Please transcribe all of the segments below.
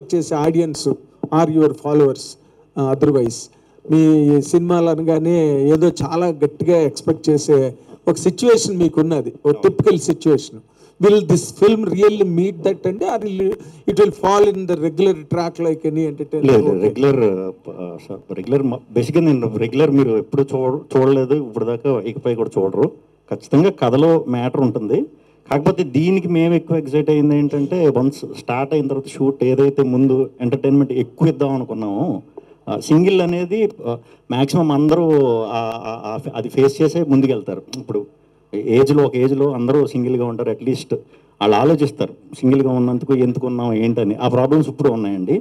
చేసే audience or your followers. Otherwise మీ సినిమాలు అనగానే ఏదో చాలా గట్టిగా ఎక్స్పెక్ట్ చేసే ఒక సిచ్యువేషన్ మీకున్నది, ఒక typical situation. Will this film really meet that అండి, or it will fall in the regular track like any entertainment? Regular బేసిక్గా నేను రెగ్యులర్ మీరు ఎప్పుడు చూడలేదు ఇప్పుడు దాకా, ఇకపై కూడా చూడరు. ఖచ్చితంగా కథలో మ్యాటర్ ఉంటుంది. కాకపోతే దీనికి మేము ఎక్కువ ఎక్సైట్ అయింది ఏంటంటే, వన్స్ స్టార్ట్ అయిన తర్వాత షూట్ ఏదైతే ముందు ఎంటర్టైన్మెంట్ ఎక్కువ ఇద్దాం అనుకున్నామో, సింగిల్ అనేది మ్యాక్సిమం అందరూ అది ఫేస్ చేసే ముందుకెళ్తారు. ఇప్పుడు ఒక ఏజ్లో అందరూ సింగిల్గా ఉంటారు, అట్లీస్ట్ వాళ్ళు ఆలోచిస్తారు సింగిల్గా ఉన్నందుకు ఎందుకున్నాం ఏంటని. ఆ ప్రాబ్లమ్స్ ఇప్పుడు ఉన్నాయండి.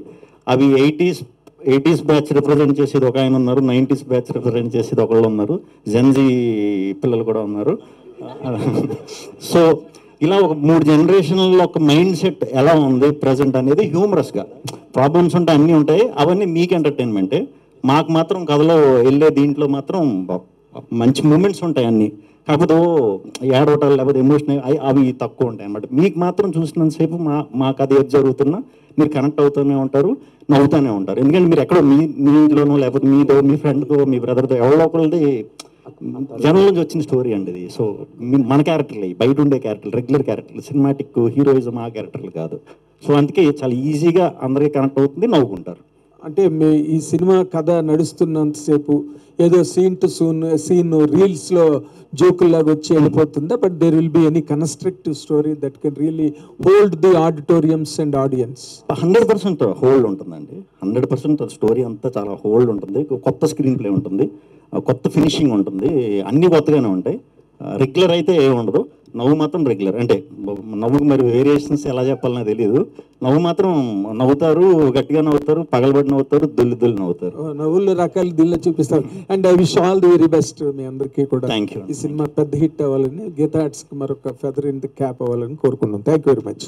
అవి 80s బ్యాచ్ రిప్రజెంట్ చేసేది ఒక ఆయన ఉన్నారు, 90s బ్యాచ్ రిప్రజెంట్ చేసేది ఒకళ్ళు ఉన్నారు, జెన్జీ పిల్లలు కూడా ఉన్నారు. సో ఇలా ఒక 3 జనరేషన్లో ఒక మైండ్ సెట్ ఎలా ఉంది ప్రజెంట్ అనేది హ్యూమరస్గా. ప్రాబ్లమ్స్ ఉంటాయి, అన్నీ ఉంటాయి, అవన్నీ మీకు ఎంటర్టైన్మెంటే. మాకు మాత్రం కథలో వెళ్ళే దీంట్లో మాత్రం మంచి మూమెంట్స్ ఉంటాయి అన్నీ. కాకపోతే ఏడవటాలు లేకపోతే ఎమోషనల్ అవి తక్కువ ఉంటాయి అన్నమాట. మీకు మాత్రం చూసినంతసేపు మాకు అది ఏది జరుగుతున్నా మీరు కనెక్ట్ అవుతూనే ఉంటారు, నవ్వుతూనే ఉంటారు. ఎందుకంటే మీరు ఎక్కడో మీలోనో లేకపోతే మీతో, మీ ఫ్రెండ్తో, మీ బ్రదర్తో ఎవరో ఒకరిది జనం నుంచి వచ్చిన స్టోరీ అండి ఇది. సో మన క్యారెక్టర్లు, బయట ఉండే క్యారెక్టర్లు, రెగ్యులర్ క్యారెక్టర్లు, సినిమాటిక్ హీరోయిజం ఆ క్యారెక్టర్లు కాదు. సో అందుకే చాలా ఈజీగా అందరికీ కనెక్ట్ అవుతుంది, నవ్వుకుంటారు. అంటే మీ ఈ సినిమా కథ నడుస్తున్నంతసేపు ఏదో సీన్ రీల్స్లో జోకుల్లాగా వచ్చి వెళ్ళిపోతుందా? But there will be any constructive story that can really hold the auditoriums and audience? 100% hold ఉంటుందండి. 100% స్టోరీ అంతా చాలా హోల్డ్ ఉంటుంది. కొత్త స్క్రీన్ ప్లే ఉంటుంది, కొత్త ఫినిషింగ్ ఉంటుంది, అన్నీ కొత్తగానే ఉంటాయి. రెగ్యులర్ అయితే ఏమి ఉండదు. నవ్వు మాత్రం రెగ్యులర్. అంటే నవ్వుకు మరి వేరియేషన్స్ ఎలా చెప్పాలనే తెలియదు. నవ్వు మాత్రం నవ్వుతారు, గట్టిగా నవ్వుతారు, పగలబడి నవ్వుతారు, దుల్లి నవ్వుతారు. నవ్వులు రకాలు దిల్ల చూపిస్తారు. And I wish all the very best మీ అందరికీ కూడా. Thank you. ఈ సినిమా పెద్ద హిట్ అవ్వాలని, గీతా ఆర్ట్స్కి మరొక ఫెదర్ ఇన్ ది క్యాప్ అవ్వాలని కోరుకున్నాం. Thank you very much.